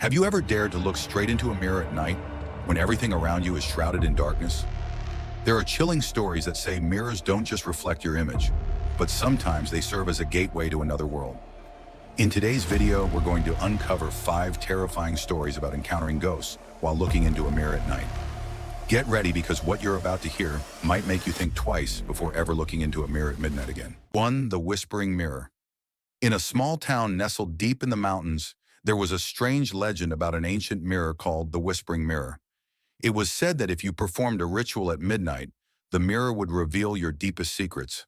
Have you ever dared to look straight into a mirror at night when everything around you is shrouded in darkness? There are chilling stories that say mirrors don't just reflect your image, but sometimes they serve as a gateway to another world. In today's video, we're going to uncover 5 terrifying stories about encountering ghosts while looking into a mirror at night. Get ready because what you're about to hear might make you think twice before ever looking into a mirror at midnight again. 1. The Whispering Mirror. In a small town nestled deep in the mountains, there was a strange legend about an ancient mirror called the Whispering Mirror. It was said that if you performed a ritual at midnight, the mirror would reveal your deepest secrets.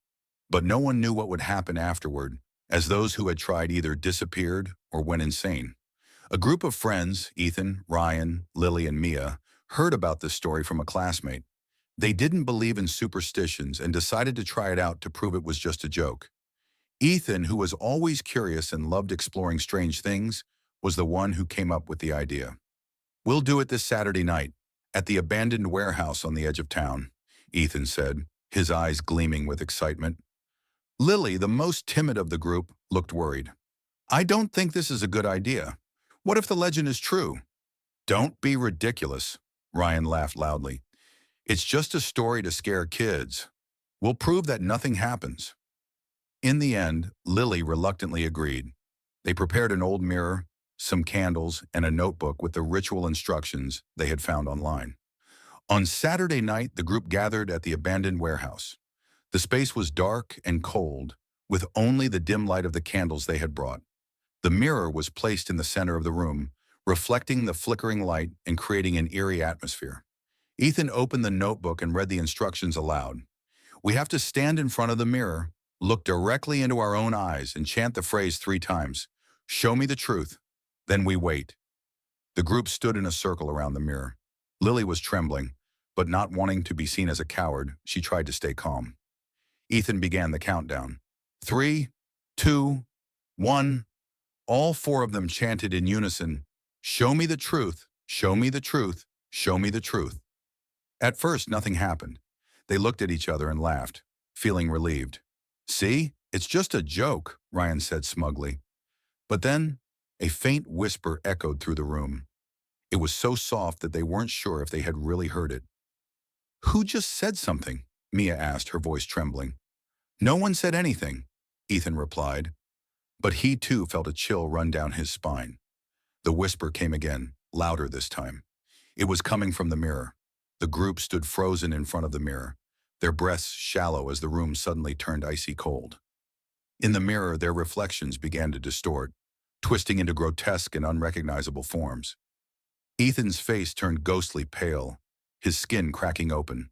But no one knew what would happen afterward, as those who had tried either disappeared or went insane. A group of friends, Ethan, Ryan, Lily, and Mia, heard about this story from a classmate. They didn't believe in superstitions and decided to try it out to prove it was just a joke. Ethan, who was always curious and loved exploring strange things, was the one who came up with the idea. "We'll do it this Saturday night, at the abandoned warehouse on the edge of town," Ethan said, his eyes gleaming with excitement. Lily, the most timid of the group, looked worried. "I don't think this is a good idea. What if the legend is true?" "Don't be ridiculous," Ryan laughed loudly. "It's just a story to scare kids. We'll prove that nothing happens." In the end, Lily reluctantly agreed. They prepared an old mirror, some candles, and a notebook with the ritual instructions they had found online. On Saturday night, the group gathered at the abandoned warehouse. The space was dark and cold, with only the dim light of the candles they had brought. The mirror was placed in the center of the room, reflecting the flickering light and creating an eerie atmosphere. Ethan opened the notebook and read the instructions aloud. "We have to stand in front of the mirror, look directly into our own eyes, and chant the phrase 3 times. Show me the truth. Then we wait." The group stood in a circle around the mirror. Lily was trembling, but not wanting to be seen as a coward, she tried to stay calm. Ethan began the countdown. 3, 2, 1. All 4 of them chanted in unison, "Show me the truth, show me the truth, show me the truth." At first, nothing happened. They looked at each other and laughed, feeling relieved. "See, it's just a joke," Ryan said smugly. But then, a faint whisper echoed through the room. It was so soft that they weren't sure if they had really heard it. "Who just said something?" Mia asked, her voice trembling. "No one said anything," Ethan replied. But he too felt a chill run down his spine. The whisper came again, louder this time. It was coming from the mirror. The group stood frozen in front of the mirror, their breaths shallow as the room suddenly turned icy cold. In the mirror, their reflections began to distort, twisting into grotesque and unrecognizable forms. Ethan's face turned ghostly pale, his skin cracking open,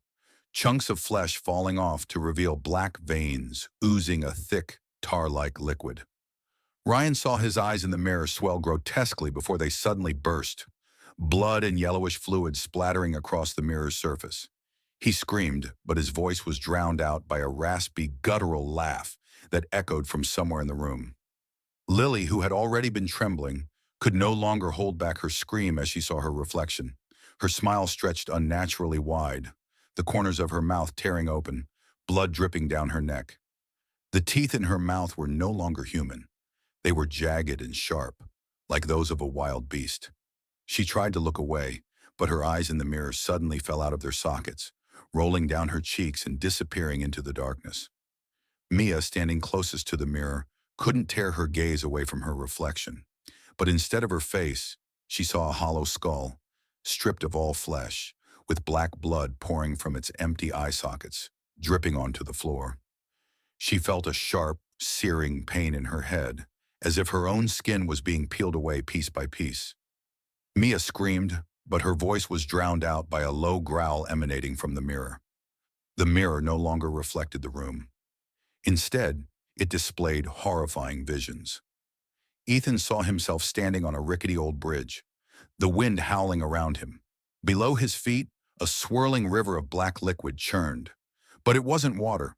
chunks of flesh falling off to reveal black veins oozing a thick, tar-like liquid. Ryan saw his eyes in the mirror swell grotesquely before they suddenly burst, blood and yellowish fluid splattering across the mirror's surface. He screamed, but his voice was drowned out by a raspy, guttural laugh that echoed from somewhere in the room. Lily, who had already been trembling, could no longer hold back her scream as she saw her reflection. Her smile stretched unnaturally wide, the corners of her mouth tearing open, blood dripping down her neck. The teeth in her mouth were no longer human. They were jagged and sharp, like those of a wild beast. She tried to look away, but her eyes in the mirror suddenly fell out of their sockets, rolling down her cheeks and disappearing into the darkness. Mia, standing closest to the mirror, couldn't tear her gaze away from her reflection. But instead of her face, she saw a hollow skull, stripped of all flesh, with black blood pouring from its empty eye sockets, dripping onto the floor. She felt a sharp, searing pain in her head, as if her own skin was being peeled away piece by piece. Mia screamed, but her voice was drowned out by a low growl emanating from the mirror. The mirror no longer reflected the room. Instead, it displayed horrifying visions. Ethan saw himself standing on a rickety old bridge, the wind howling around him. Below his feet, a swirling river of black liquid churned. But it wasn't water.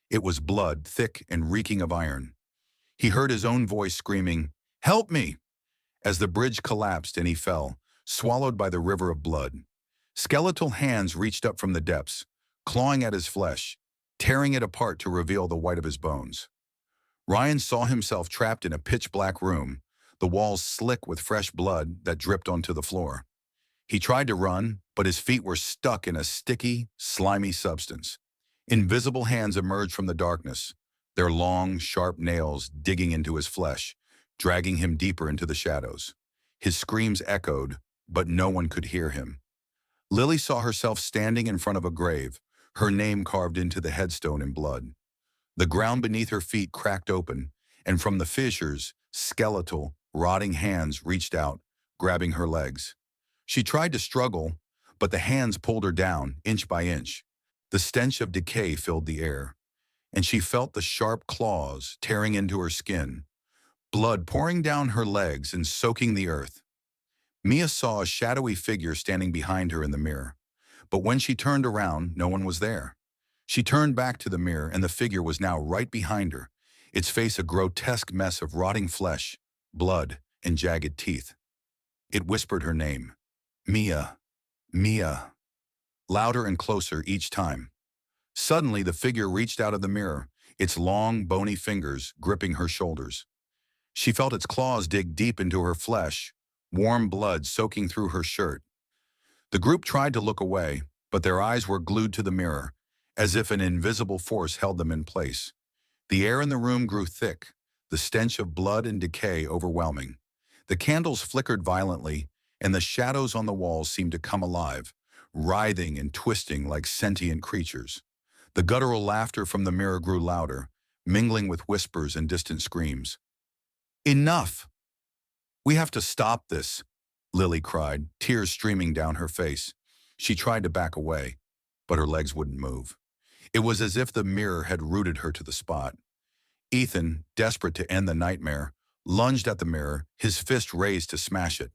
It was blood, thick and reeking of iron. He heard his own voice screaming, "Help me!" as the bridge collapsed and he fell, swallowed by the river of blood. Skeletal hands reached up from the depths, clawing at his flesh, tearing it apart to reveal the white of his bones. Ryan saw himself trapped in a pitch-black room, the walls slick with fresh blood that dripped onto the floor. He tried to run, but his feet were stuck in a sticky, slimy substance. Invisible hands emerged from the darkness, their long, sharp nails digging into his flesh, dragging him deeper into the shadows. His screams echoed, but no one could hear him. Lily saw herself standing in front of a grave, her name carved into the headstone in blood. The ground beneath her feet cracked open, and from the fissures, skeletal, rotting hands reached out, grabbing her legs. She tried to struggle, but the hands pulled her down, inch by inch. The stench of decay filled the air, and she felt the sharp claws tearing into her skin, blood pouring down her legs and soaking the earth. Mia saw a shadowy figure standing behind her in the mirror, but when she turned around, no one was there. She turned back to the mirror, and the figure was now right behind her, its face a grotesque mess of rotting flesh, blood, and jagged teeth. It whispered her name. Mia. Mia. Louder and closer each time. Suddenly, the figure reached out of the mirror, its long, bony fingers gripping her shoulders. She felt its claws dig deep into her flesh, warm blood soaking through her shirt. The group tried to look away, but their eyes were glued to the mirror, as if an invisible force held them in place. The air in the room grew thick, the stench of blood and decay overwhelming. The candles flickered violently, and the shadows on the walls seemed to come alive, writhing and twisting like sentient creatures. The guttural laughter from the mirror grew louder, mingling with whispers and distant screams. "Enough! We have to stop this," Lily cried, tears streaming down her face. She tried to back away, but her legs wouldn't move. It was as if the mirror had rooted her to the spot. Ethan, desperate to end the nightmare, lunged at the mirror, his fist raised to smash it.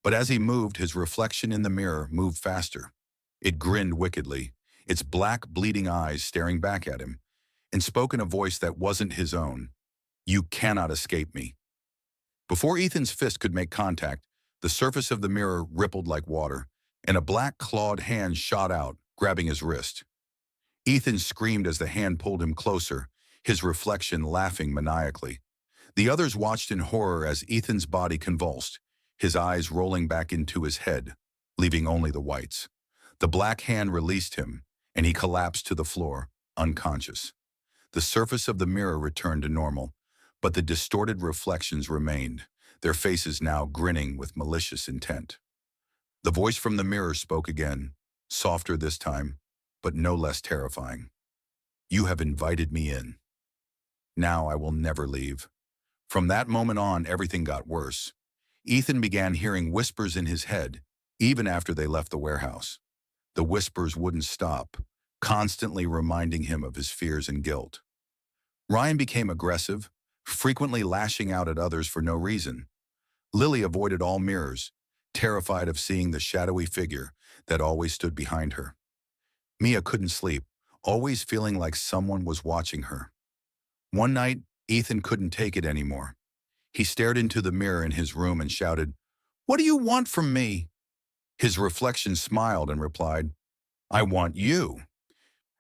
But as he moved, his reflection in the mirror moved faster. It grinned wickedly, its black, bleeding eyes staring back at him, and spoke in a voice that wasn't his own. "You cannot escape me." Before Ethan's fist could make contact, the surface of the mirror rippled like water, and a black, clawed hand shot out, grabbing his wrist. Ethan screamed as the hand pulled him closer, his reflection laughing maniacally. The others watched in horror as Ethan's body convulsed, his eyes rolling back into his head, leaving only the whites. The black hand released him, and he collapsed to the floor, unconscious. The surface of the mirror returned to normal, but the distorted reflections remained, their faces now grinning with malicious intent. The voice from the mirror spoke again, softer this time, but no less terrifying. "You have invited me in. Now I will never leave." From that moment on, everything got worse. Ethan began hearing whispers in his head, even after they left the warehouse. The whispers wouldn't stop, constantly reminding him of his fears and guilt. Ryan became aggressive, frequently lashing out at others for no reason. Lily avoided all mirrors, terrified of seeing the shadowy figure that always stood behind her. Mia couldn't sleep, always feeling like someone was watching her. One night, Ethan couldn't take it anymore. He stared into the mirror in his room and shouted, "What do you want from me?" His reflection smiled and replied, "I want you."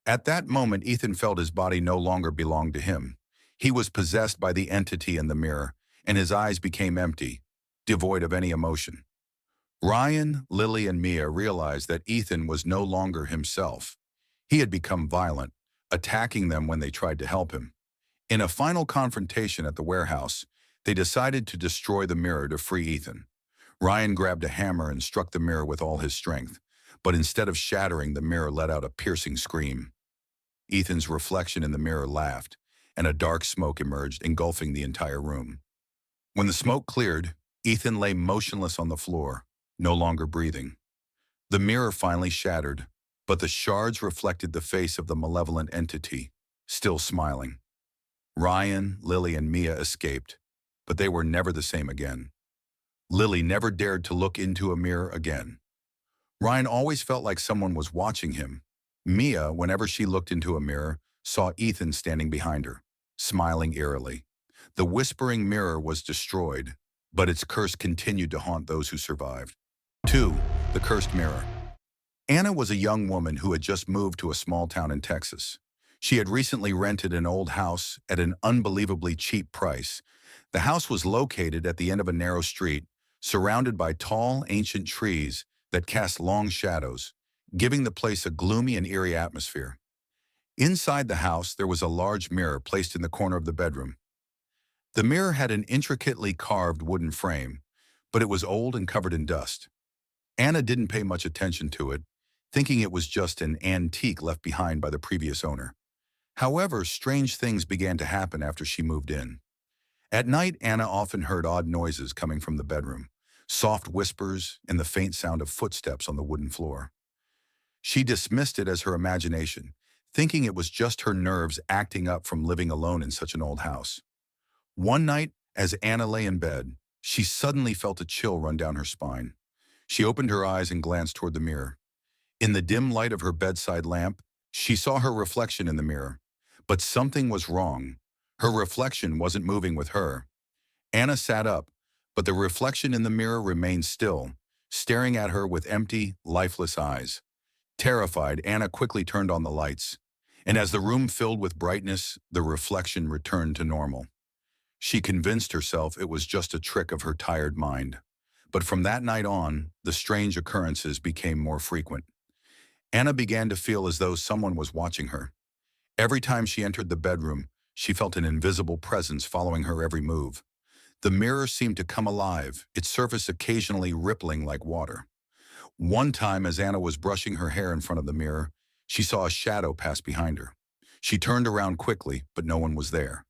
At that moment, Ethan felt his body no longer belonged to him. He was possessed by the entity in the mirror, and his eyes became empty, devoid of any emotion. Ryan, Lily, and Mia realized that Ethan was no longer himself. He had become violent, attacking them when they tried to help him. In a final confrontation at the warehouse, they decided to destroy the mirror to free Ethan. Ryan grabbed a hammer and struck the mirror with all his strength, but instead of shattering, the mirror let out a piercing scream. Ethan's reflection in the mirror laughed, and a dark smoke emerged, engulfing the entire room. When the smoke cleared, Ethan lay motionless on the floor, no longer breathing. The mirror finally shattered, but the shards reflected the face of the malevolent entity, still smiling. Ryan, Lily, and Mia escaped, but they were never the same again. Lily never dared to look into a mirror again. Ryan always felt like someone was watching him. Mia, whenever she looked into a mirror, saw Ethan standing behind her, smiling eerily. The whispering mirror was destroyed, but its curse continued to haunt those who survived. 2. The Cursed Mirror. Anna was a young woman who had just moved to a small town in Texas. She had recently rented an old house at an unbelievably cheap price The house was located at the end of a narrow street, surrounded by tall, ancient trees that cast long shadows, giving the place a gloomy and eerie atmosphere. Inside the house, there was a large mirror placed in the corner of the bedroom. The mirror had an intricately carved wooden frame, but it was old and covered in dust. Anna didn't pay much attention to it, thinking it was just an antique left behind by the previous owner. However, strange things began to happen after she moved in. At night, Anna often heard odd noises coming from the bedroom, soft whispers and the faint sound of footsteps on the wooden floor. She dismissed it as her imagination, thinking it was just her nerves acting up from living alone in such an old house. One night, as Anna lay in bed, she suddenly felt a chill run down her spine. She opened her eyes and glanced toward the mirror. In the dim light of her bedside lamp, she saw her reflection in the mirror. But something was wrong. Her reflection wasn't moving with her. Anna sat up, but the reflection in the mirror remained still, staring at her with empty, lifeless eyes. Terrified, Anna quickly turned on the lights, and as the room filled with brightness, the reflection returned to normal. She convinced herself it was just a trick of her tired mind. But from that night on, the strange occurrences became more frequent. Anna began to feel as though someone was watching her. Every time she entered the bedroom, she felt an invisible presence following her every move. The mirror seemed to come alive, its surface occasionally rippling like water. One time, as Anna was brushing her hair in front of the mirror, she saw a shadow pass behind her. She turned around quickly, but no one was there.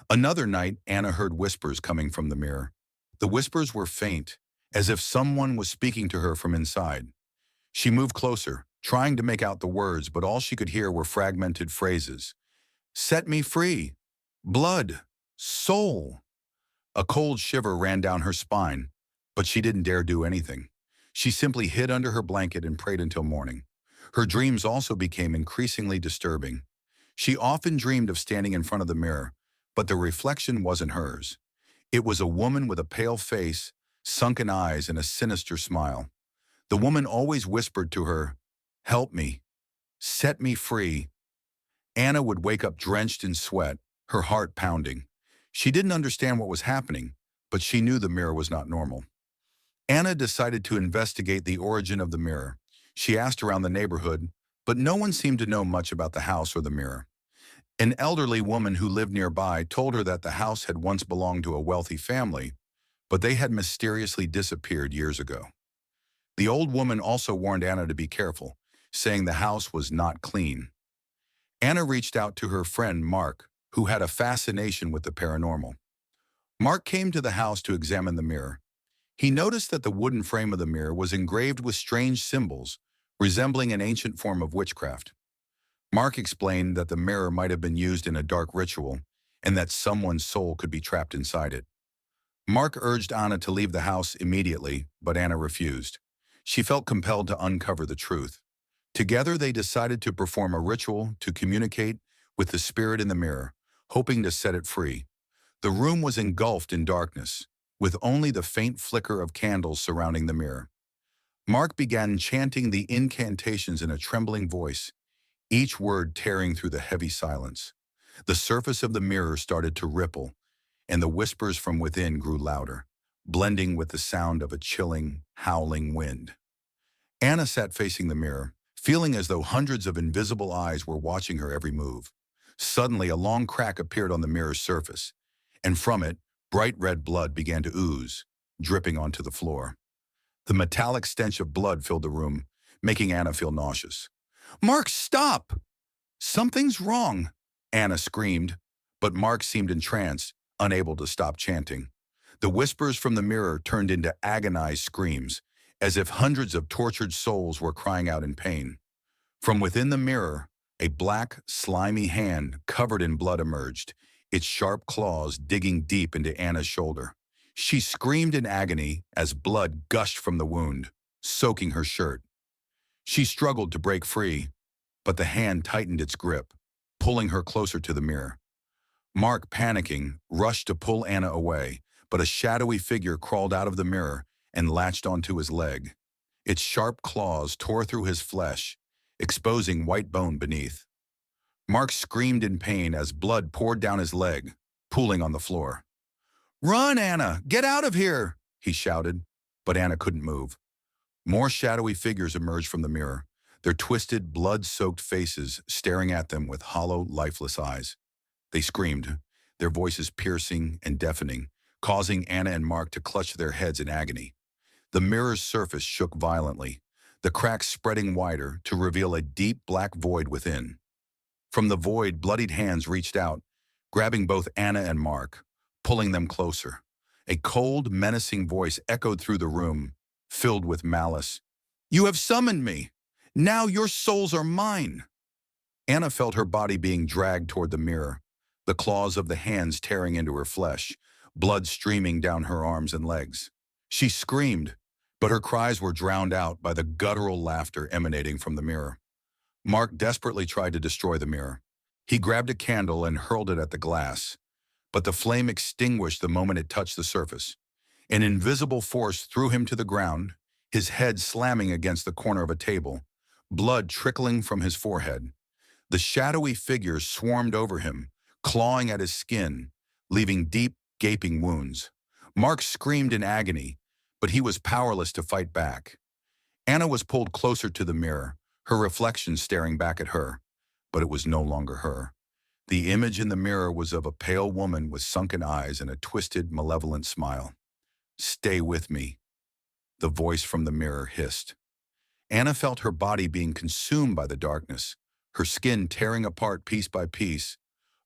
Another night, Anna heard whispers coming from the mirror. The whispers were faint, as if someone was speaking to her from inside. She moved closer, trying to make out the words, but all she could hear were fragmented phrases. "Set me free. Blood. Soul." A cold shiver ran down her spine, but she didn't dare do anything. She simply hid under her blanket and prayed until morning. Her dreams also became increasingly disturbing. She often dreamed of standing in front of the mirror, but the reflection wasn't hers. It was a woman with a pale face, sunken eyes, and a sinister smile. The woman always whispered to her, "Help me. Set me free." Anna would wake up drenched in sweat, her heart pounding. She didn't understand what was happening, but she knew the mirror was not normal. Anna decided to investigate the origin of the mirror. She asked around the neighborhood, but no one seemed to know much about the house or the mirror. An elderly woman who lived nearby told her that the house had once belonged to a wealthy family, but they had mysteriously disappeared years ago. The old woman also warned Anna to be careful, saying the house was not clean. Anna reached out to her friend Mark, who had a fascination with the paranormal. Mark came to the house to examine the mirror. He noticed that the wooden frame of the mirror was engraved with strange symbols, resembling an ancient form of witchcraft. Mark explained that the mirror might have been used in a dark ritual and that someone's soul could be trapped inside it. Mark urged Anna to leave the house immediately, but Anna refused. She felt compelled to uncover the truth. Together, they decided to perform a ritual to communicate with the spirit in the mirror, hoping to set it free. The room was engulfed in darkness, with only the faint flicker of candles surrounding the mirror. Mark began chanting the incantations in a trembling voice, each word tearing through the heavy silence. The surface of the mirror started to ripple, and the whispers from within grew louder, blending with the sound of a chilling, howling wind. Anna sat facing the mirror, feeling as though hundreds of invisible eyes were watching her every move. Suddenly, a long crack appeared on the mirror's surface, and from it, bright red blood began to ooze, dripping onto the floor. The metallic stench of blood filled the room, making Anna feel nauseous. "Mark, stop! Something's wrong!" Anna screamed, but Mark seemed entranced, unable to stop chanting. The whispers from the mirror turned into agonized screams, as if hundreds of tortured souls were crying out in pain. From within the mirror, a black, slimy hand covered in blood emerged, its sharp claws digging deep into Anna's shoulder. She screamed in agony as blood gushed from the wound, soaking her shirt. She struggled to break free, but the hand tightened its grip, pulling her closer to the mirror. Mark, panicking, rushed to pull Anna away, but a shadowy figure crawled out of the mirror and latched onto his leg. Its sharp claws tore through his flesh, exposing white bone beneath. Mark screamed in pain as blood poured down his leg, pooling on the floor. "Run, Anna! Get out of here!" he shouted, but Anna couldn't move. More shadowy figures emerged from the mirror, their twisted, blood-soaked faces staring at them with hollow, lifeless eyes. They screamed, their voices piercing and deafening, causing Anna and Mark to clutch their heads in agony. The mirror's surface shook violently, the cracks spreading wider to reveal a deep black void within. From the void, bloodied hands reached out, grabbing both Anna and Mark, pulling them closer. A cold, menacing voice echoed through the room, filled with malice. "You have summoned me! Now your souls are mine!" Anna felt her body being dragged toward the mirror, the claws of the hands tearing into her flesh, blood streaming down her arms and legs. She screamed, but her cries were drowned out by the guttural laughter emanating from the mirror. Mark desperately tried to destroy the mirror. He grabbed a candle and hurled it at the glass, but the flame extinguished the moment it touched the surface. An invisible force threw him to the ground, his head slamming against the corner of a table, blood trickling from his forehead. The shadowy figures swarmed over him, clawing at his skin, leaving deep, gaping wounds. Mark screamed in agony, but he was powerless to fight back. Anna was pulled closer to the mirror, her reflection staring back at her, but it was no longer her. The image in the mirror was of a pale woman with sunken eyes and a twisted, malevolent smile. "Stay with me," the voice from the mirror hissed. Anna felt her body being consumed by the darkness, her skin tearing apart piece by piece,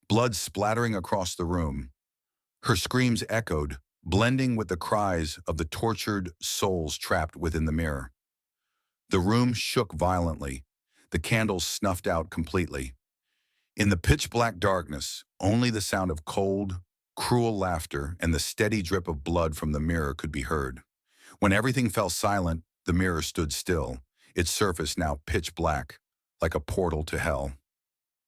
blood splattering across the room. Her screams echoed, blending with the cries of the tortured souls trapped within the mirror. The room shook violently, the candles snuffed out completely. In the pitch-black darkness, only the sound of cold, cruel laughter and the steady drip of blood from the mirror could be heard. When everything fell silent, the mirror stood still, its surface now pitch black, like a portal to hell.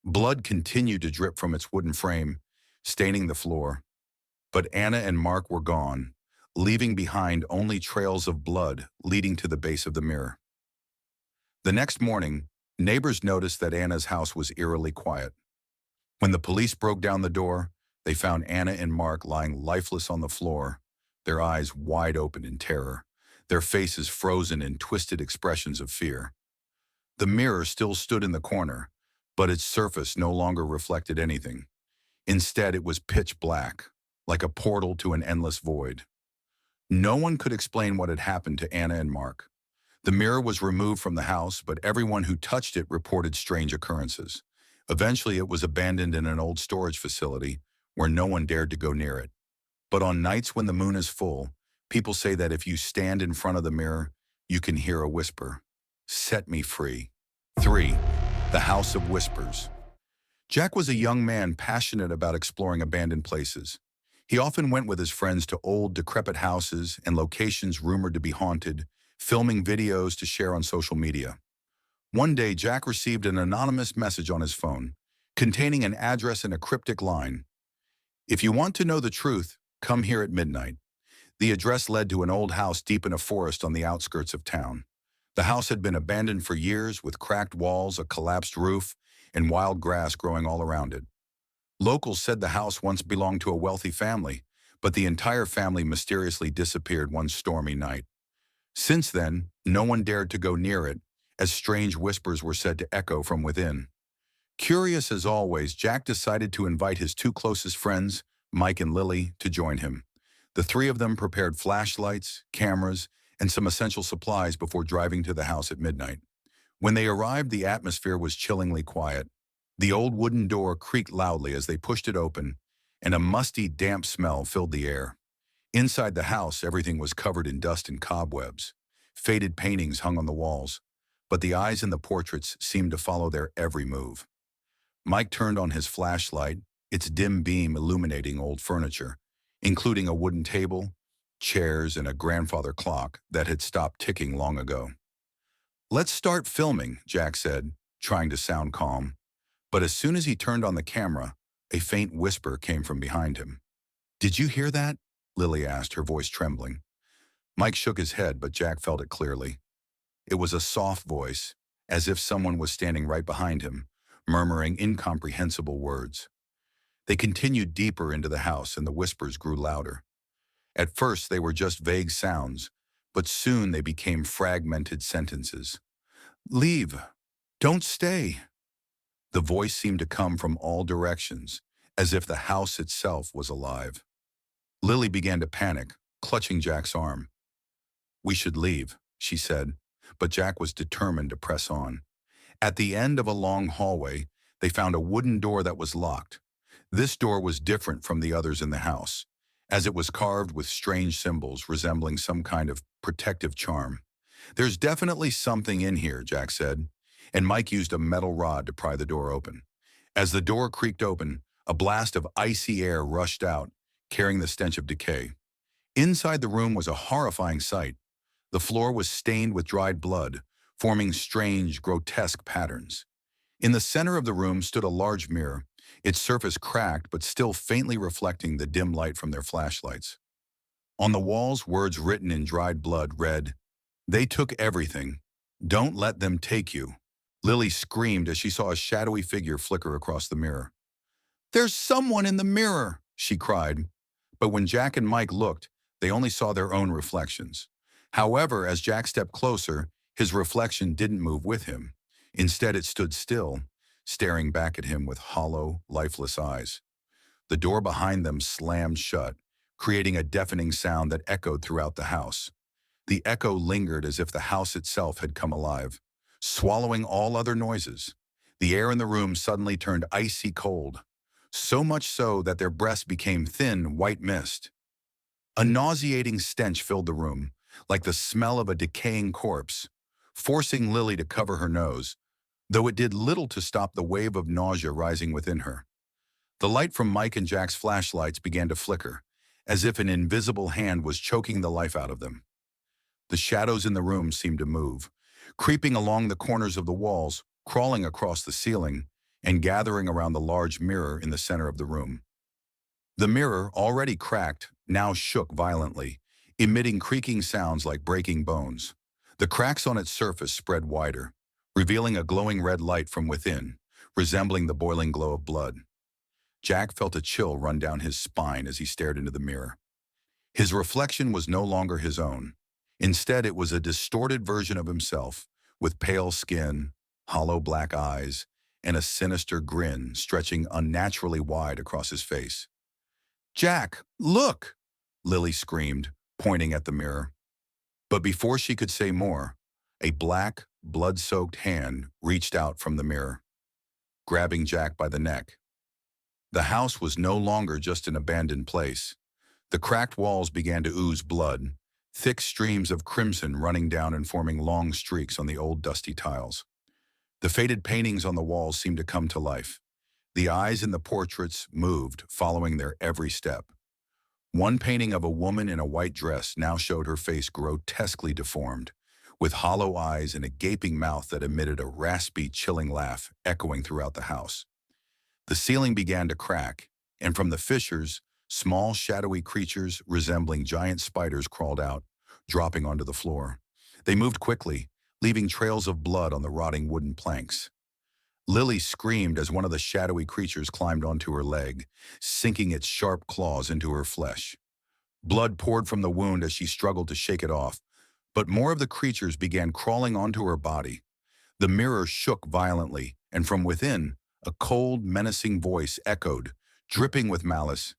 Blood continued to drip from its wooden frame, staining the floor. But Anna and Mark were gone, leaving behind only trails of blood leading to the base of the mirror. The next morning, neighbors noticed that Anna's house was eerily quiet. When the police broke down the door, they found Anna and Mark lying lifeless on the floor, their eyes wide open in terror, their faces frozen in twisted expressions of fear. The mirror still stood in the corner, but its surface no longer reflected anything. Instead, it was pitch black, like a portal to an endless void. No one could explain what had happened to Anna and Mark. The mirror was removed from the house, but everyone who touched it reported strange occurrences. Eventually, it was abandoned in an old storage facility where no one dared to go near it. But on nights when the moon is full, people say that if you stand in front of the mirror, you can hear a whisper, "Set me free." 3. The House of Whispers. Jack was a young man passionate about exploring abandoned places. He often went with his friends to old, decrepit houses and locations rumored to be haunted, filming videos to share on social media. One day, Jack received an anonymous message on his phone, containing an address and a cryptic line. "If you want to know the truth, come here at midnight." The address led to an old house deep in a forest on the outskirts of town. The house had been abandoned for years, with cracked walls, a collapsed roof, and wild grass growing all around it. Locals said the house once belonged to a wealthy family, but the entire family mysteriously disappeared one stormy night. Since then, no one dared to go near it, as strange whispers were said to echo from within. Curious as always, Jack decided to invite his two closest friends, Mike and Lily, to join him. The three of them prepared flashlights, cameras, and some essential supplies before driving to the house at midnight. When they arrived, the atmosphere was chillingly quiet. The old wooden door creaked loudly as they pushed it open, and a musty, damp smell filled the air. Inside the house, everything was covered in dust and cobwebs. Faded paintings hung on the walls, but the eyes in the portraits seemed to follow their every move. Mike turned on his flashlight, its dim beam illuminating old furniture, including a wooden table, chairs, and a grandfather clock that had stopped ticking long ago. "Let's start filming," Jack said, trying to sound calm. But as soon as he turned on the camera, a faint whisper came from behind him. "Did you hear that?" Lily asked, her voice trembling. Mike shook his head, but Jack felt it clearly. It was a soft voice, as if someone was standing right behind him, murmuring incomprehensible words. They continued deeper into the house, and the whispers grew louder. At first, they were just vague sounds, but soon they became fragmented sentences. Leave. Don't stay. The voice seemed to come from all directions, as if the house itself was alive. Lily began to panic, clutching Jack's arm. We should leave, she said, but Jack was determined to press on. At the end of a long hallway, they found a wooden door that was locked. This door was different from the others in the house, as it was carved with strange symbols resembling some kind of protective charm. There's definitely something in here, Jack said, and Mike used a metal rod to pry the door open. As the door creaked open, a blast of icy air rushed out, carrying the stench of decay. Inside the room was a horrifying sight. The floor was stained with dried blood, forming strange, grotesque patterns. In the center of the room stood a large mirror, its surface cracked but still faintly reflecting the dim light from their flashlights. On the walls, words written in dried blood read, "They took everything. Don't let them take you." Lily screamed as she saw a shadowy figure flicker across the mirror. "There's someone in the mirror!" she cried. But when Jack and Mike looked, they only saw their own reflections. However, as Jack stepped closer, his reflection didn't move with him. Instead, it stood still, staring back at him with hollow, lifeless eyes. The door behind them slammed shut, creating a deafening sound that echoed throughout the house. The echo lingered as if the house itself had come alive, swallowing all other noises. The air in the room suddenly turned icy cold, so much so that their breaths became thin, white mist. A nauseating stench filled the room, like the smell of a decaying corpse, forcing Lily to cover her nose, though it did little to stop the wave of nausea rising within her. The light from Mike and Jack's flashlights began to flicker, as if an invisible hand was choking the life out of them. The shadows in the room seemed to move, creeping along the corners of the walls, crawling across the ceiling, and gathering around the large mirror in the center of the room. The mirror, already cracked, now shook violently, emitting creaking sounds like breaking bones. The cracks on its surface spread wider, revealing a glowing red light from within, resembling the boiling glow of blood. Jack felt a chill run down his spine as he stared into the mirror. His reflection was no longer his own. Instead, it was a distorted version of himself, with pale skin, hollow black eyes, and a sinister grin stretching unnaturally wide across his face. "Jack, look!" Lily screamed, pointing at the mirror. But before she could say more, a black, blood-soaked hand reached out from the mirror, grabbing Jack by the neck. The house was no longer just an abandoned place. The cracked walls began to ooze blood, thick streams of crimson running down and forming long streaks on the old dusty tiles. The faded paintings on the walls seemed to come to life. The eyes in the portraits moved, following their every step. One painting of a woman in a white dress now showed her face grotesquely deformed, with hollow eyes and a gaping mouth that emitted a raspy, chilling laugh echoing throughout the house. The ceiling began to crack, and from the fissures, small, shadowy creatures resembling giant spiders crawled out, dropping onto the floor. They moved quickly, leaving trails of blood on the rotting wooden planks. Lily screamed as one of the shadowy creatures climbed onto her leg, sinking its sharp claws into her flesh. Blood poured from the wound as she struggled to shake it off, but more of the creatures began crawling onto her body. The mirror shook violently, and from within, a cold, menacing voice echoed, dripping with malice.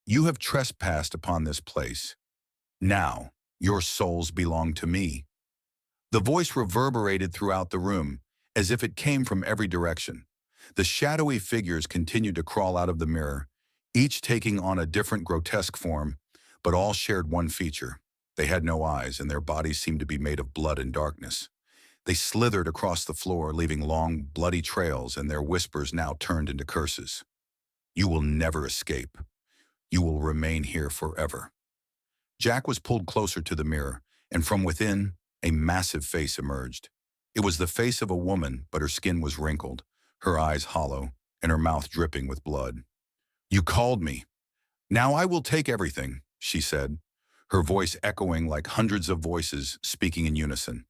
"You have trespassed upon this place. Now, your souls belong to me." The voice reverberated throughout the room, as if it came from every direction. The shadowy figures continued to crawl out of the mirror, each taking on a different grotesque form, but all shared one feature. They had no eyes, and their bodies seemed to be made of blood and darkness. They slithered across the floor, leaving long, bloody trails, and their whispers now turned into curses. "You will never escape. You will remain here forever." Jack was pulled closer to the mirror, and from within, a massive face emerged. It was the face of a woman, but her skin was wrinkled, her eyes hollow, and her mouth dripping with blood. "You called me. Now I will take everything," she said, her voice echoing like hundreds of voices speaking in unison.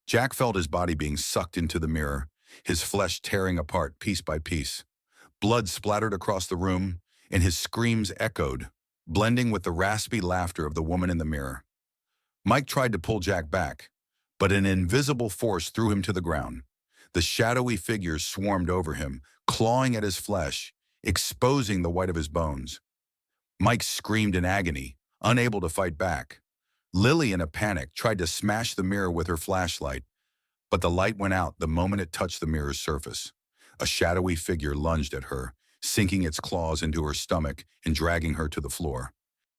Jack felt his body being sucked into the mirror, his flesh tearing apart piece by piece. Blood splattered across the room, and his screams echoed, blending with the raspy laughter of the woman in the mirror. Mike tried to pull Jack back, but an invisible force threw him to the ground. The shadowy figures swarmed over him, clawing at his flesh, exposing the white of his bones. Mike screamed in agony, unable to fight back. Lily, in a panic, tried to smash the mirror with her flashlight, but the light went out the moment it touched the mirror's surface. A shadowy figure lunged at her, sinking its claws into her stomach and dragging her to the floor.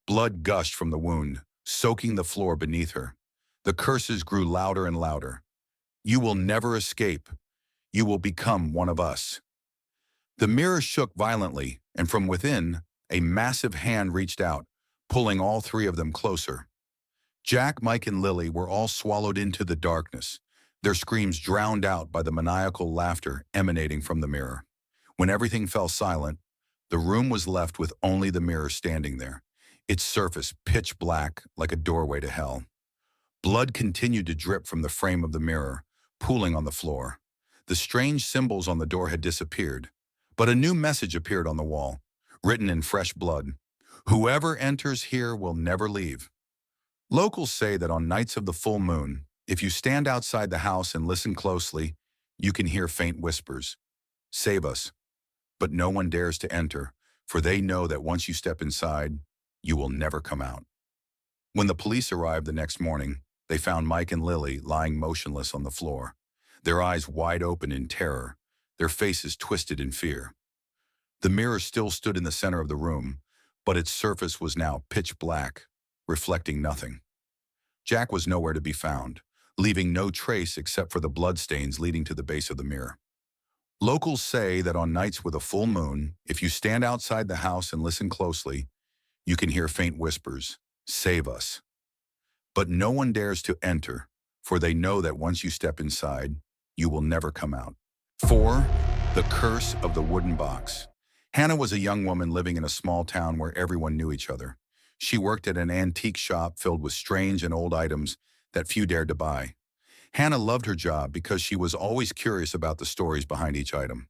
Blood gushed from the wound, soaking the floor beneath her. The curses grew louder and louder. "You will never escape. You will become one of us." The mirror shook violently, and from within, a massive hand reached out, pulling all three of them closer. Jack, Mike, and Lily were all swallowed into the darkness, their screams drowned out by the maniacal laughter emanating from the mirror. When everything fell silent, the room was left with only the mirror standing there, its surface pitch black like a doorway to hell. Blood continued to drip from the frame of the mirror, pooling on the floor. The strange symbols on the door had disappeared, but a new message appeared on the wall, written in fresh blood. "Whoever enters here will never leave." Locals say that on nights of the full moon, if you stand outside the house and listen closely, you can hear faint whispers. "Save us." But no one dares to enter, for they know that once you step inside, you will never come out. When the police arrived the next morning, they found Mike and Lily lying motionless on the floor, their eyes wide open in terror, their faces twisted in fear. The mirror still stood in the center of the room, but its surface was now pitch black, reflecting nothing. Jack was nowhere to be found, leaving no trace except for the bloodstains leading to the base of the mirror. Locals say that on nights with a full moon, if you stand outside the house and listen closely, you can hear faint whispers, "Save us." But no one dares to enter, for they know that once you step inside, you will never come out. 4. The Curse of the Wooden Box. Hannah was a young woman living in a small town where everyone knew each other. She worked at an antique shop filled with strange and old items that few dared to buy. Hannah loved her job because she was always curious about the stories behind each item.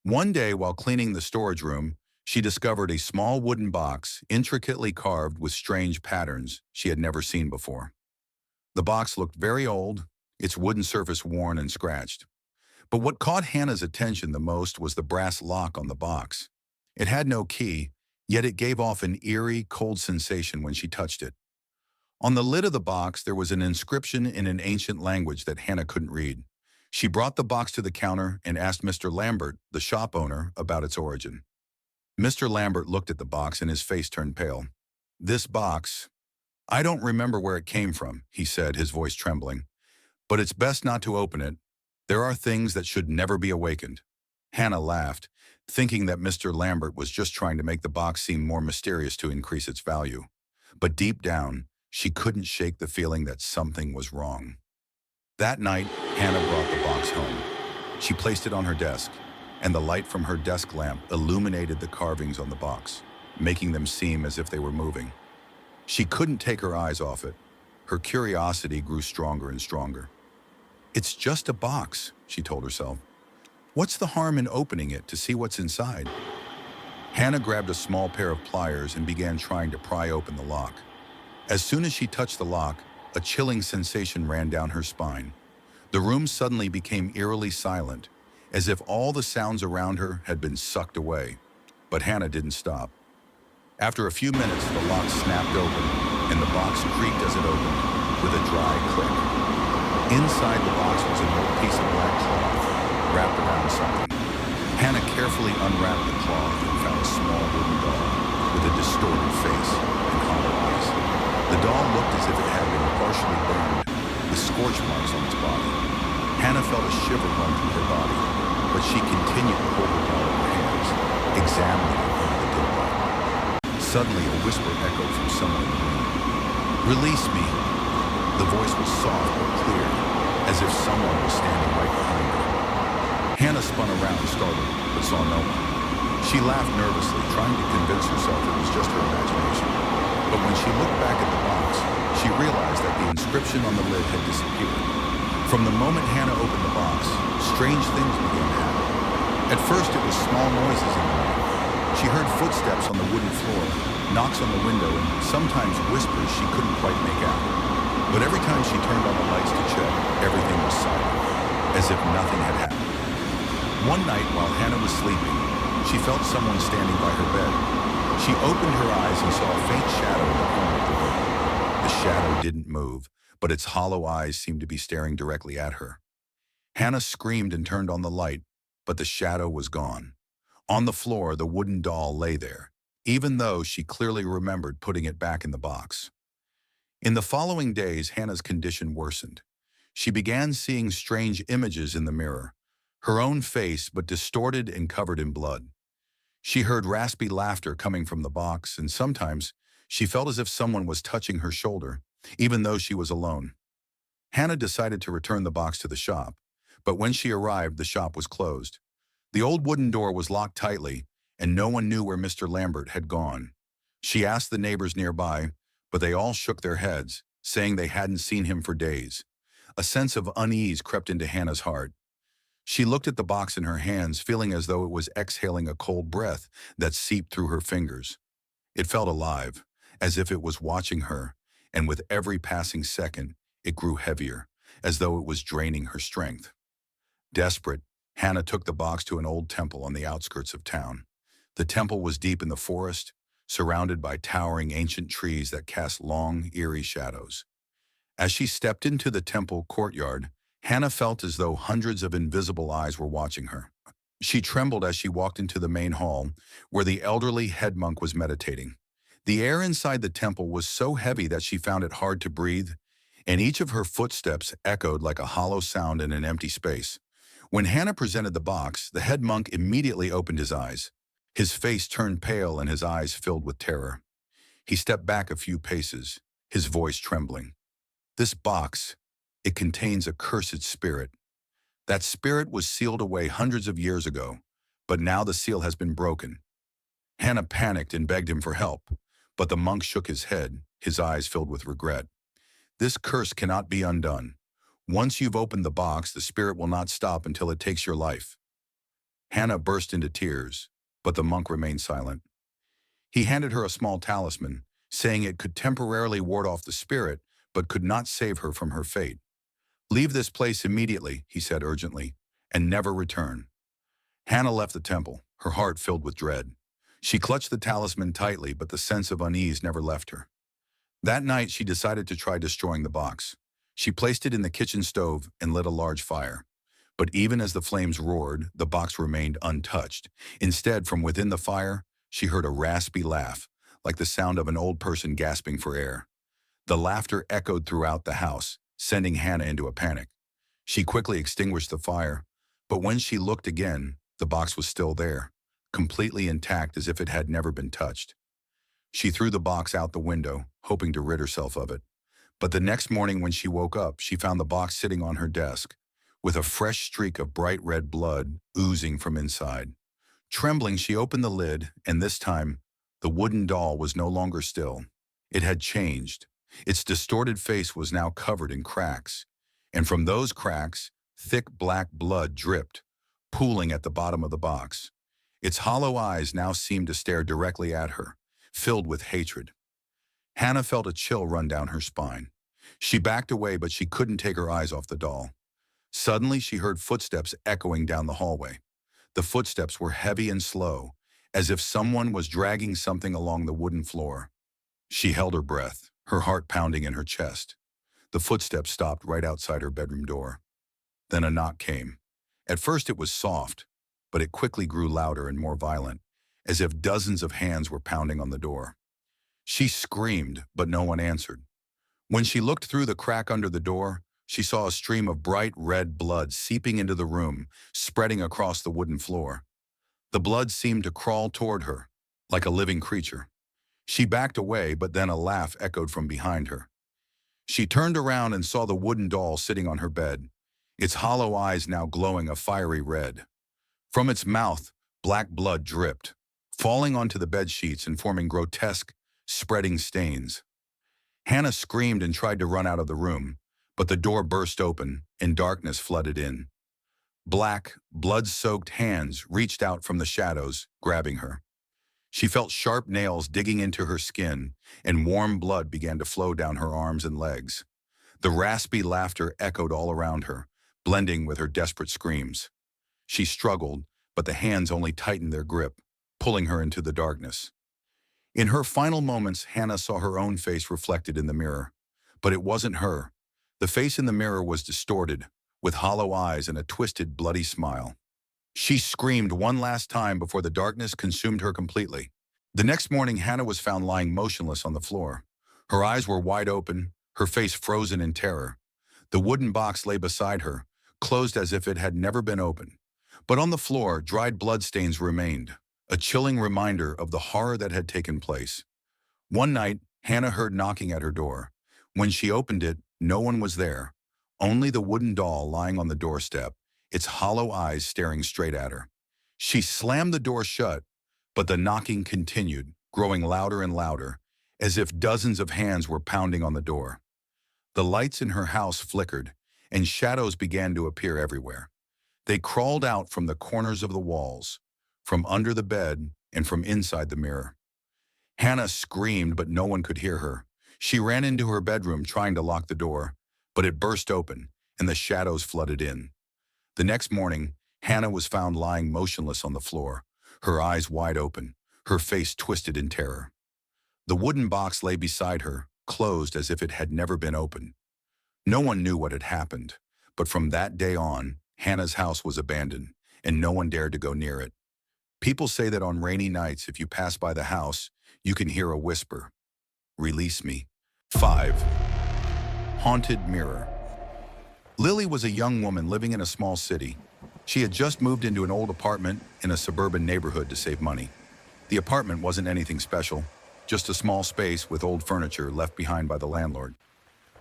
One day, while cleaning the storage room, she discovered a small wooden box intricately carved with strange patterns she had never seen before. The box looked very old, its wooden surface worn and scratched. But what caught Hannah's attention the most was the brass lock on the box. It had no key, yet it gave off an eerie, cold sensation when she touched it. On the lid of the box, there was an inscription in an ancient language that Hannah couldn't read. She brought the box to the counter and asked Mr. Lambert, the shop owner, about its origin. Mr. Lambert looked at the box and his face turned pale. "This box, I don't remember where it came from," he said, his voice trembling. "But it's best not to open it. There are things that should never be awakened." Hannah laughed, thinking that Mr. Lambert was just trying to make the box seem more mysterious to increase its value. But deep down, she couldn't shake the feeling that something was wrong. That night, Hannah brought the box home. She placed it on her desk, and the light from her desk lamp illuminated the carvings on the box, making them seem as if they were moving. She couldn't take her eyes off it. Her curiosity grew stronger and stronger. "It's just a box," she told herself. "What's the harm in opening it to see what's inside?" Hannah grabbed a small pair of pliers and began trying to pry open the lock. As soon as she touched the lock, a chilling sensation ran down her spine. The room suddenly became eerily silent, as if all the sounds around her had been sucked away. But Hannah didn't stop. After a few minutes, the lock snapped open, and the box creaked as it opened, with a dry click. Inside the box was an old piece of black cloth, wrapped around something. Hannah carefully unwrapped the cloth and found a small wooden doll, with a distorted face and hollow eyes. The doll looked as if it had been partially burned, with scorch marks on its body. Hannah felt a shiver run through her body, but she continued to hold the doll in her hands, examining it under the dim light. Suddenly, a whisper echoed from somewhere in the room. "Release me." The voice was soft but clear, as if someone was standing right behind her. Hannah spun around, startled, but saw no one. She laughed nervously, trying to convince herself it was just her imagination. But when she looked back at the box, she realized that the inscription on the lid had disappeared. From the moment Hannah opened the box, strange things began to happen. At first, it was small noises in the night. She heard footsteps on the wooden floor, knocks on the window, and sometimes whispers she couldn't quite make out. But every time she turned on the lights to check, everything was silent, as if nothing had happened. One night, while Hannah was sleeping, she felt someone standing by her bed. She opened her eyes and saw a faint shadow in the corner of the room. The shadow didn't move, but its hollow eyes seemed to be staring directly at her. Hannah screamed and turned on the light, but the shadow was gone. On the floor, the wooden doll lay there, even though she clearly remembered putting it back in the box. In the following days, Hannah's condition worsened. She began seeing strange images in the mirror, her own face but distorted and covered in blood. She heard raspy laughter coming from the box, and sometimes she felt as if someone was touching her shoulder, even though she was alone. Hannah decided to return the box to the shop, but when she arrived, the shop was closed. The old wooden door was locked tightly, and no one knew where Mr. Lambert had gone. She asked the neighbors nearby, but they all shook their heads, saying they hadn't seen him for days. A sense of unease crept into Hannah's heart. She looked at the box in her hands, feeling as though it was exhaling a cold breath that seeped through her fingers. It felt alive, as if it was watching her, and with every passing second, it grew heavier, as though it was draining her strength. Desperate, Hannah took the box to an old temple on the outskirts of town. The temple was deep in the forest, surrounded by towering ancient trees that cast long, eerie shadows. As she stepped into the temple courtyard, Hannah felt as though hundreds of invisible eyes were watching her. She trembled as she walked into the main hall, where the elderly head monk was meditating. The air inside the temple was so heavy that she found it hard to breathe, and each of her footsteps echoed like a hollow sound in an empty space. When Hannah presented the box, the head monk immediately opened his eyes. His face turned pale and his eyes filled with terror. He stepped back a few paces, his voice trembling. "This box, it contains a cursed spirit. That spirit was sealed away hundreds of years ago, but now the seal has been broken." Hannah panicked and begged him for help, but the monk shook his head, his eyes filled with regret. "This curse cannot be undone. Once you've opened the box, the spirit will not stop until it takes your life." Hannah burst into tears, but the monk remained silent. He handed her a small talisman, saying it could temporarily ward off the spirit, but could not save her from her fate. "Leave this place immediately," he said urgently, "and never return." Hannah left the temple, her heart filled with dread. She clutched the talisman tightly, but the sense of unease never left her. That night, she decided to try destroying the box. She placed it in the kitchen stove and lit a large fire. But even as the flames roared, the box remained untouched. Instead, from within the fire, she heard a raspy laugh, like the sound of an old person gasping for air. The laughter echoed throughout the house, sending Hannah into a panic. She quickly extinguished the fire, but when she looked again, the box was still there, completely intact as if it had never been touched. She threw the box out the window, hoping to rid herself of it. But the next morning when she woke up, she found the box sitting on her desk, with a fresh streak of bright red blood oozing from inside. Trembling, she opened the lid, and this time, the wooden doll was no longer still. It had changed. Its distorted face was now covered in cracks, and from those cracks, thick black blood dripped, pooling at the bottom of the box. Its hollow eyes now seemed to stare directly at her, filled with hatred. Hannah felt a chill run down her spine. She backed away, but she couldn't take her eyes off the doll. Suddenly, she heard footsteps echoing down the hallway. The footsteps were heavy and slow, as if someone was dragging something along the wooden floor. She held her breath, her heart pounding in her chest. The footsteps stopped right outside her bedroom door. Then a knock came. At first it was soft, but it quickly grew louder and more violent, as if dozens of hands were pounding on the door. She screamed, but no one answered. When she looked through the crack under the door, she saw a stream of bright red blood seeping into the room, spreading across the wooden floor. The blood seemed to crawl toward her, like a living creature. She backed away, but then a laugh echoed from behind her. She turned around and saw the wooden doll sitting on her bed, its hollow eyes now glowing a fiery red. From its mouth, black blood dripped, falling onto the bed sheets and forming grotesque, spreading stains. Hannah screamed and tried to run out of the room, but the door burst open and darkness flooded in. Black, blood-soaked hands reached out from the shadows, grabbing her. She felt sharp nails digging into her skin, and warm blood began to flow down her arms and legs. The raspy laughter echoed all around her, blending with her desperate screams. She struggled, but the hands only tightened their grip, pulling her into the darkness. In her final moments, Hannah saw her own face reflected in the mirror. But it wasn't her. The face in the mirror was distorted, with hollow eyes and a twisted, bloody smile. She screamed one last time before the darkness consumed her completely. The next morning, Hannah was found lying motionless on the floor. Her eyes were wide open, her face frozen in terror. The wooden box lay beside her, closed as if it had never been opened. But on the floor, dried bloodstains remained, a chilling reminder of the horror that had taken place. One night, Hannah heard knocking at her door. When she opened it, no one was there, only the wooden doll lying on the doorstep, its hollow eyes staring straight at her. She slammed the door shut, but the knocking continued, growing louder and louder, as if dozens of hands were pounding on the door. The lights in her house flickered, and shadows began to appear everywhere. They crawled out from the corners of the walls, from under the bed, and from inside the mirror. Hannah screamed, but no one could hear her. She ran into her bedroom trying to lock the door, but it burst open, and the shadows flooded in. The next morning, Hannah was found lying motionless on the floor, her eyes wide open, her face twisted in terror. The wooden box lay beside her, closed as if it had never been opened. No one knew what had happened, but from that day on, Hannah's house was abandoned, and no one dared to go near it. People say that on rainy nights, if you pass by the house, you can hear a whisper, "Release me." 5. Haunted Mirror. Lily was a young woman living in a small city. She had just moved into an old apartment in a suburban neighborhood to save money. The apartment wasn't anything special, just a small space with old furniture left behind by the landlord.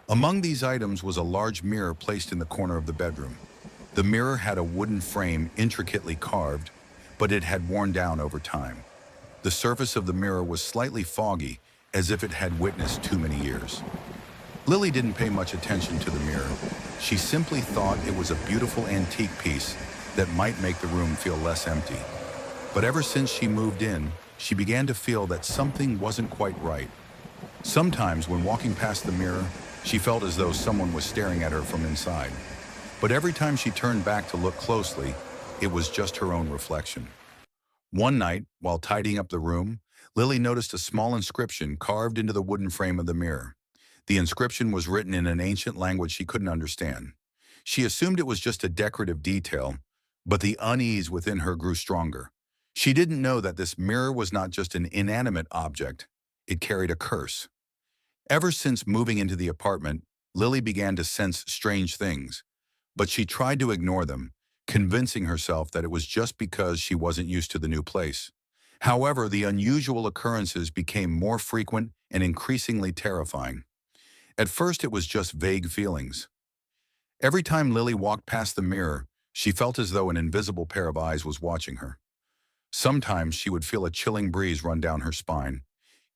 Among these items was a large mirror placed in the corner of the bedroom. The mirror had a wooden frame intricately carved, but it had worn down over time. The surface of the mirror was slightly foggy, as if it had witnessed too many years. Lily didn't pay much attention to the mirror. She simply thought it was a beautiful antique piece that might make the room feel less empty. But ever since she moved in, she began to feel that something wasn't quite right. Sometimes when walking past the mirror, she felt as though someone was staring at her from inside. But every time she turned back to look closely, it was just her own reflection. One night, while tidying up the room, Lily noticed a small inscription carved into the wooden frame of the mirror. The inscription was written in an ancient language she couldn't understand. She assumed it was just a decorative detail, but the unease within her grew stronger. She didn't know that this mirror was not just an inanimate object, it carried a curse. Ever since moving into the apartment, Lily began to sense strange things, but she tried to ignore them, convincing herself that it was just because she wasn't used to the new place. However, the unusual occurrences became more frequent and increasingly terrifying. At first, it was just vague feelings. Every time Lily walked past the mirror, she felt as though an invisible pair of eyes was watching her. Sometimes she would feel a chilling breeze run down her spine,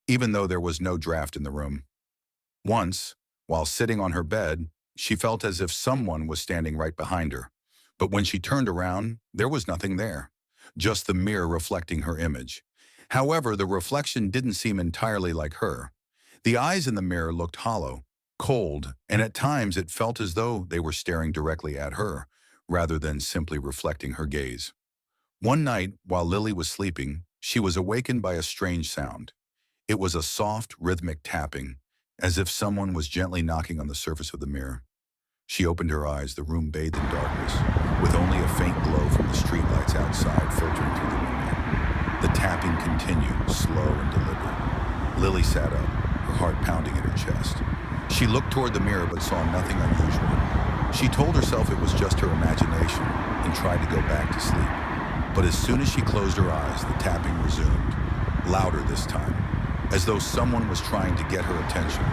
even though there was no draft in the room. Once, while sitting on her bed, she felt as if someone was standing right behind her. But when she turned around, there was nothing there, just the mirror reflecting her image. However, the reflection didn't seem entirely like her. The eyes in the mirror looked hollow, cold, and at times it felt as though they were staring directly at her, rather than simply reflecting her gaze. One night, while Lily was sleeping, she was awakened by a strange sound. It was a soft, rhythmic tapping, as if someone was gently knocking on the surface of the mirror. She opened her eyes, the room bathed in darkness, with only a faint glow from the streetlights outside filtering through the window. The tapping continued, slow and deliberate. Lily sat up, her heart pounding in her chest. She looked toward the mirror but saw nothing unusual. She told herself it was just her imagination and tried to go back to sleep. But as soon as she closed her eyes, the tapping resumed, louder this time, as though someone was trying to get her attention.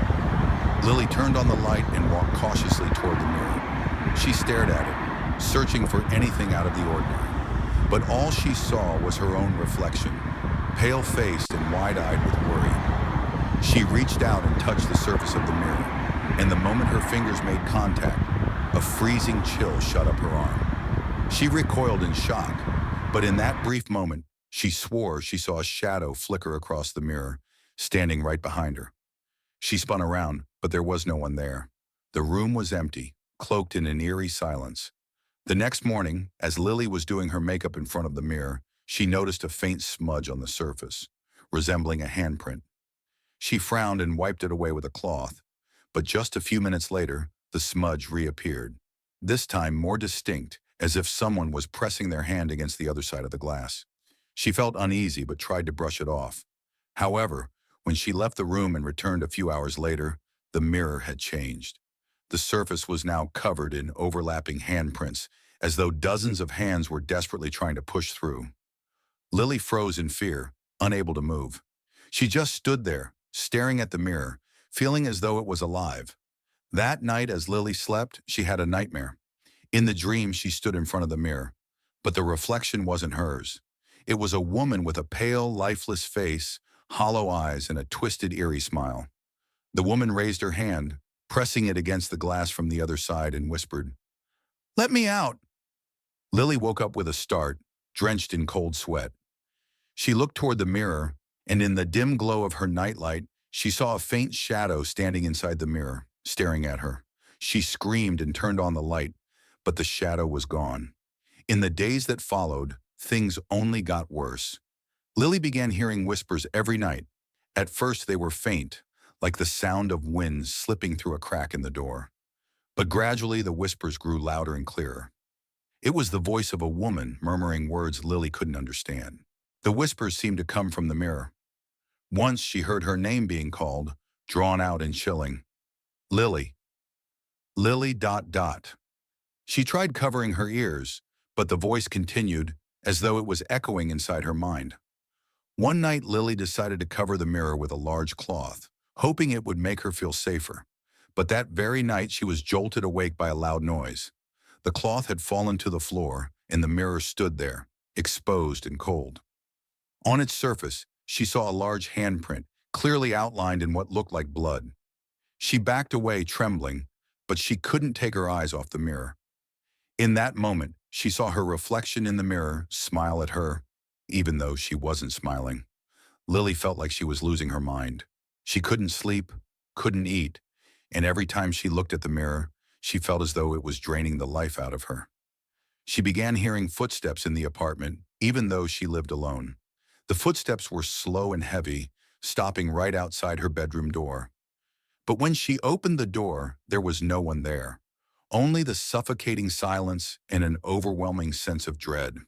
Lily turned on the light and walked cautiously toward the mirror. She stared at it, searching for anything out of the ordinary. But all she saw was her own reflection, pale-faced and wide-eyed with worry. She reached out and touched the surface of the mirror, and the moment her fingers made contact, a freezing chill shot up her arm. She recoiled in shock, but in that brief moment, She swore she saw a shadow flicker across the mirror, standing right behind her. She spun around, but there was no one there. The room was empty, cloaked in an eerie silence. The next morning, as Lily was doing her makeup in front of the mirror, she noticed a faint smudge on the surface, resembling a handprint. She frowned and wiped it away with a cloth, but just a few minutes later, the smudge reappeared, this time more distinct, as if someone was pressing their hand against the other side of the glass. She felt uneasy but tried to brush it off. However, when she left the room and returned a few hours later, the mirror had changed. The surface was now covered in overlapping handprints, as though dozens of hands were desperately trying to push through. Lily froze in fear, unable to move. She just stood there, staring at the mirror, feeling as though it was alive. That night, as Lily slept, she had a nightmare. In the dream, she stood in front of the mirror, but the reflection wasn't hers. It was a woman with a pale, lifeless face, hollow eyes, and a twisted, eerie smile. The woman raised her hand, pressing it against the glass from the other side, and whispered, "Let me out." Lily woke up with a start, drenched in cold sweat. She looked toward the mirror, and in the dim glow of her nightlight, she saw a faint shadow standing inside the mirror, staring at her. She screamed and turned on the light, but the shadow was gone. In the days that followed, things only got worse. Lily began hearing whispers every night. At first they were faint, like the sound of wind slipping through a crack in the door. But gradually the whispers grew louder and clearer. It was the voice of a woman murmuring words Lily couldn't understand. The whispers seemed to come from the mirror. Once she heard her name being called, drawn out and chilling. Lily. Lily ... She tried covering her ears, but the voice continued, as though it was echoing inside her mind. One night, Lily decided to cover the mirror with a large cloth, hoping it would make her feel safer. But that very night, she was jolted awake by a loud noise. The cloth had fallen to the floor, and the mirror stood there, exposed and cold. On its surface, she saw a large handprint, clearly outlined in what looked like blood. She backed away, trembling, but she couldn't take her eyes off the mirror. In that moment, she saw her reflection in the mirror smile at her, even though she wasn't smiling. Lily felt like she was losing her mind. She couldn't sleep, couldn't eat, and every time she looked at the mirror, she felt as though it was draining the life out of her. She began hearing footsteps in the apartment, even though she lived alone. The footsteps were slow and heavy, stopping right outside her bedroom door. But when she opened the door, there was no one there. Only the suffocating silence and an overwhelming sense of dread.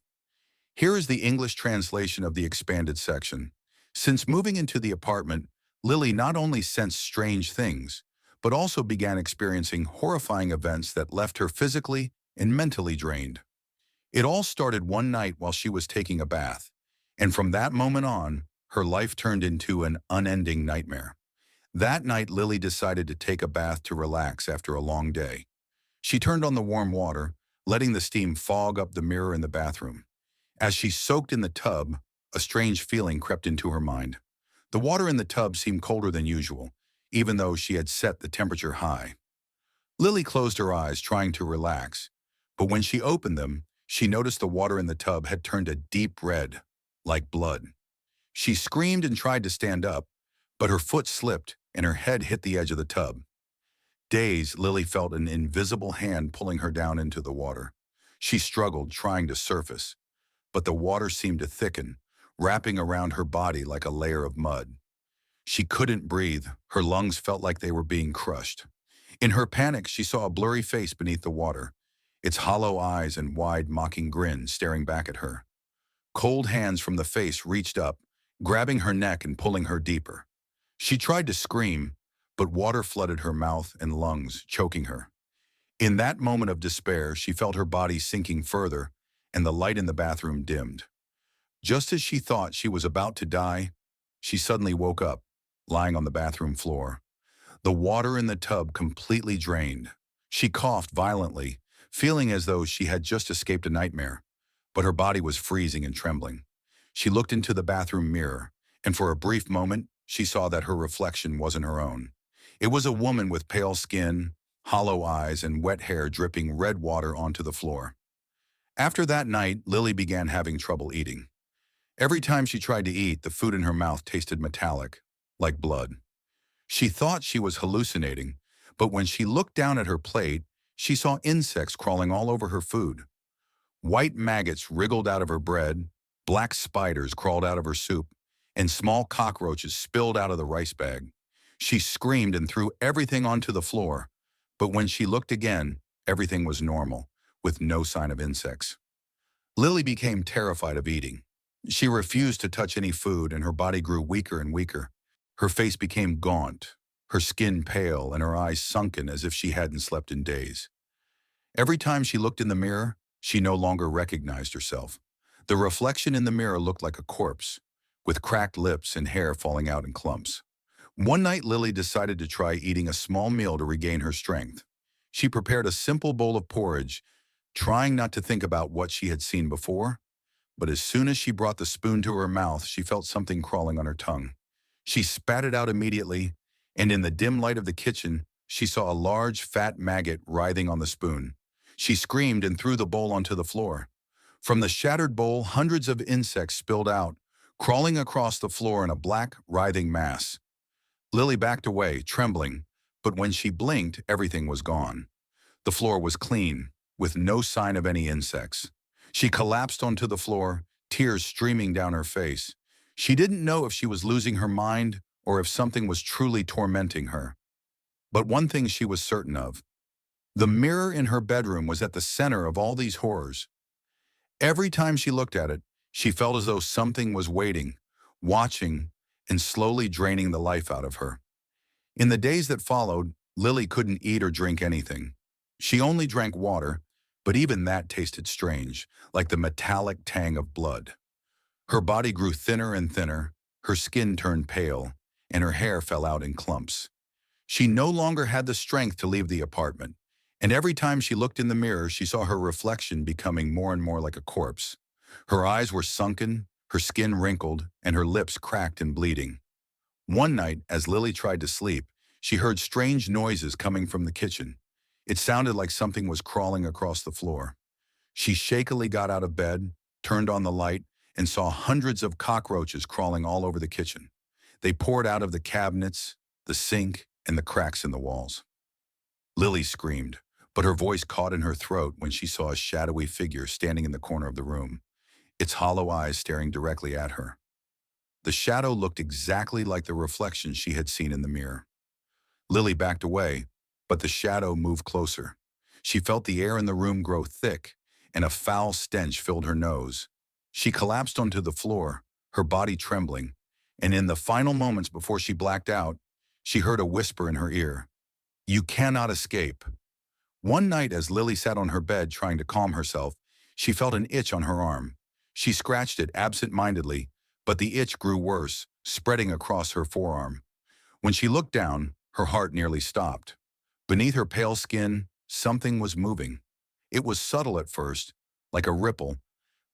Here is the English translation of the expanded section. Since moving into the apartment, Lily not only sensed strange things, but also began experiencing horrifying events that left her physically and mentally drained. It all started one night while she was taking a bath, and from that moment on, her life turned into an unending nightmare. That night, Lily decided to take a bath to relax after a long day. She turned on the warm water, letting the steam fog up the mirror in the bathroom. As she soaked in the tub, a strange feeling crept into her mind. The water in the tub seemed colder than usual, even though she had set the temperature high. Lily closed her eyes, trying to relax, but when she opened them, she noticed the water in the tub had turned a deep red, like blood. She screamed and tried to stand up, but her foot slipped and her head hit the edge of the tub. Dazed, Lily felt an invisible hand pulling her down into the water. She struggled, trying to surface, but the water seemed to thicken, wrapping around her body like a layer of mud. She couldn't breathe. Her lungs felt like they were being crushed. In her panic, she saw a blurry face beneath the water, its hollow eyes and wide, mocking grin staring back at her. Cold hands from the face reached up, grabbing her neck and pulling her deeper. She tried to scream, but water flooded her mouth and lungs, choking her. In that moment of despair, she felt her body sinking further, and the light in the bathroom dimmed. Just as she thought she was about to die, she suddenly woke up, lying on the bathroom floor. The water in the tub completely drained. She coughed violently, feeling as though she had just escaped a nightmare, but her body was freezing and trembling. She looked into the bathroom mirror, and for a brief moment, she saw that her reflection wasn't her own. It was a woman with pale skin, hollow eyes, and wet hair dripping red water onto the floor. After that night, Lily began having trouble eating. Every time she tried to eat, the food in her mouth tasted metallic, like blood. She thought she was hallucinating, but when she looked down at her plate, she saw insects crawling all over her food. White maggots wriggled out of her bread, black spiders crawled out of her soup, and small cockroaches spilled out of the rice bag. She screamed and threw everything onto the floor, but when she looked again, everything was normal, with no sign of insects. Lily became terrified of eating. She refused to touch any food, and her body grew weaker and weaker. Her face became gaunt, her skin pale, and her eyes sunken as if she hadn't slept in days. Every time she looked in the mirror, she no longer recognized herself. The reflection in the mirror looked like a corpse, with cracked lips and hair falling out in clumps. One night, Lily decided to try eating a small meal to regain her strength. She prepared a simple bowl of porridge, trying not to think about what she had seen before. But as soon as she brought the spoon to her mouth, she felt something crawling on her tongue. She spat it out immediately, and in the dim light of the kitchen, she saw a large, fat maggot writhing on the spoon. She screamed and threw the bowl onto the floor. From the shattered bowl, hundreds of insects spilled out, crawling across the floor in a black, writhing mass. Lily backed away, trembling, but when she blinked, everything was gone. The floor was clean, with no sign of any insects. She collapsed onto the floor, tears streaming down her face. She didn't know if she was losing her mind or if something was truly tormenting her. But one thing she was certain of: the mirror in her bedroom was at the center of all these horrors. Every time she looked at it, she felt as though something was waiting, watching, and slowly draining the life out of her. In the days that followed, Lily couldn't eat or drink anything. She only drank water, but even that tasted strange, like the metallic tang of blood. Her body grew thinner and thinner, her skin turned pale, and her hair fell out in clumps. She no longer had the strength to leave the apartment, and every time she looked in the mirror, she saw her reflection becoming more and more like a corpse. Her eyes were sunken, her skin wrinkled, and her lips cracked and bleeding. One night, as Lily tried to sleep, she heard strange noises coming from the kitchen. It sounded like something was crawling across the floor. She shakily got out of bed, turned on the light, and saw hundreds of cockroaches crawling all over the kitchen. They poured out of the cabinets, the sink, and the cracks in the walls. Lily screamed, but her voice caught in her throat when she saw a shadowy figure standing in the corner of the room, its hollow eyes staring directly at her. The shadow looked exactly like the reflection she had seen in the mirror. Lily backed away, but the shadow moved closer. She felt the air in the room grow thick, and a foul stench filled her nose. She collapsed onto the floor, her body trembling, and in the final moments before she blacked out, she heard a whisper in her ear: "You cannot escape." One night, as Lily sat on her bed trying to calm herself, she felt an itch on her arm. She scratched it absent-mindedly, but the itch grew worse, spreading across her forearm. When she looked down, her heart nearly stopped. Beneath her pale skin, something was moving. It was subtle at first, like a ripple,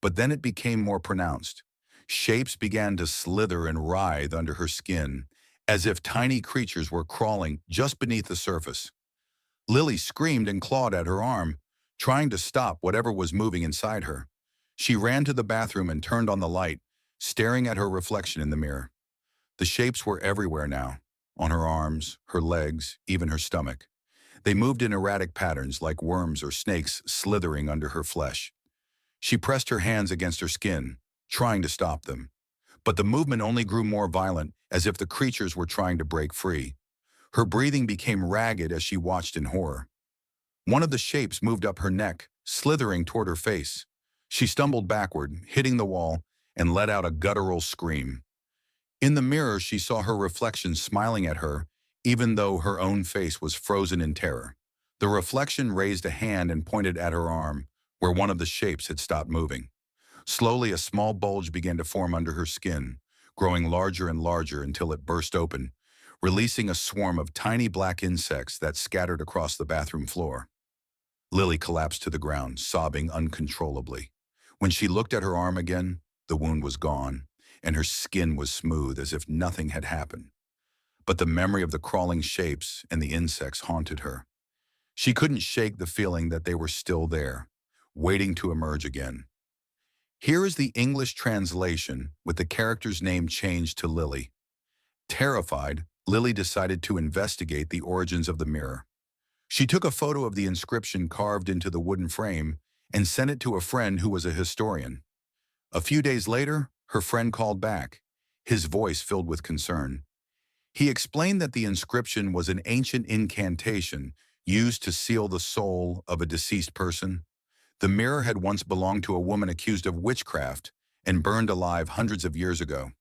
but then it became more pronounced. Shapes began to slither and writhe under her skin, as if tiny creatures were crawling just beneath the surface. Lily screamed and clawed at her arm, trying to stop whatever was moving inside her. She ran to the bathroom and turned on the light, staring at her reflection in the mirror. The shapes were everywhere now, on her arms, her legs, even her stomach. They moved in erratic patterns like worms or snakes slithering under her flesh. She pressed her hands against her skin, trying to stop them. But the movement only grew more violent, as if the creatures were trying to break free. Her breathing became ragged as she watched in horror. One of the shapes moved up her neck, slithering toward her face. She stumbled backward, hitting the wall, and let out a guttural scream. In the mirror, she saw her reflection smiling at her, even though her own face was frozen in terror. The reflection raised a hand and pointed at her arm, where one of the shapes had stopped moving. Slowly, a small bulge began to form under her skin, growing larger and larger until it burst open, releasing a swarm of tiny black insects that scattered across the bathroom floor. Lily collapsed to the ground, sobbing uncontrollably. When she looked at her arm again, the wound was gone, and her skin was smooth as if nothing had happened. But the memory of the crawling shapes and the insects haunted her. She couldn't shake the feeling that they were still there, waiting to emerge again. Here is the English translation with the character's name changed to Lily. Terrified, Lily decided to investigate the origins of the mirror. She took a photo of the inscription carved into the wooden frame and sent it to a friend who was a historian. A few days later, her friend called back, his voice filled with concern. He explained that the inscription was an ancient incantation used to seal the soul of a deceased person. The mirror had once belonged to a woman accused of witchcraft and burned alive hundreds of years ago.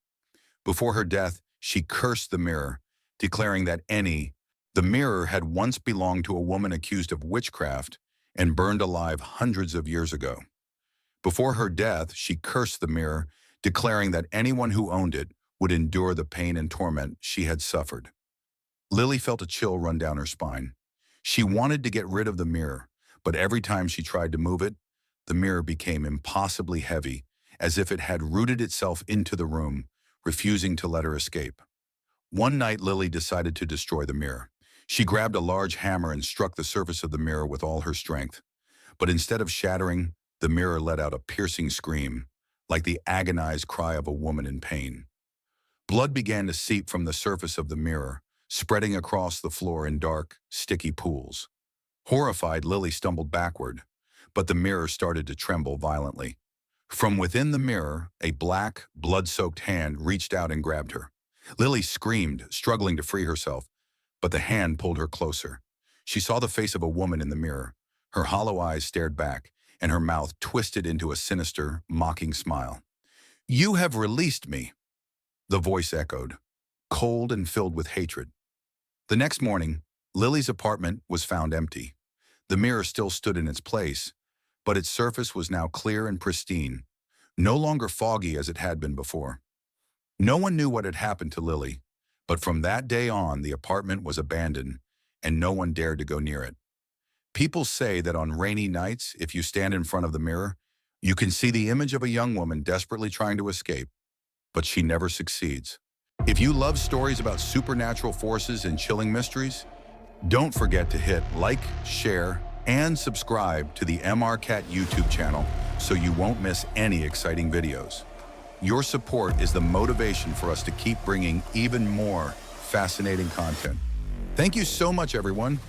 Before her death, she cursed the mirror, declaring that the mirror had once belonged to a woman accused of witchcraft and burned alive hundreds of years ago. Before her death, she cursed the mirror, declaring that anyone who owned it would endure the pain and torment she had suffered. Lily felt a chill run down her spine. She wanted to get rid of the mirror, but every time she tried to move it, the mirror became impossibly heavy, as if it had rooted itself into the room, refusing to let her escape. One night, Lily decided to destroy the mirror. She grabbed a large hammer and struck the surface of the mirror with all her strength. But instead of shattering, the mirror let out a piercing scream, like the agonized cry of a woman in pain. Blood began to seep from the surface of the mirror, spreading across the floor in dark, sticky pools. Horrified, Lily stumbled backward, but the mirror started to tremble violently. From within the mirror, a black, blood-soaked hand reached out and grabbed her. Lily screamed, struggling to free herself, but the hand pulled her closer. She saw the face of a woman in the mirror. Her hollow eyes stared back, and her mouth twisted into a sinister, mocking smile. "You have released me," the voice echoed, cold and filled with hatred. The next morning, Lily's apartment was found empty. The mirror still stood in its place, but its surface was now clear and pristine, no longer foggy as it had been before. No one knew what had happened to Lily, but from that day on, the apartment was abandoned, and no one dared to go near it. People say that on rainy nights, if you stand in front of the mirror, you can see the image of a young woman desperately trying to escape, but she never succeeds. If you love stories about supernatural forces and chilling mysteries, don't forget to hit like, share, and subscribe to the MRCat YouTube channel so you won't miss any exciting videos. Your support is the motivation for us to keep bringing even more fascinating content. Thank you so much, everyone.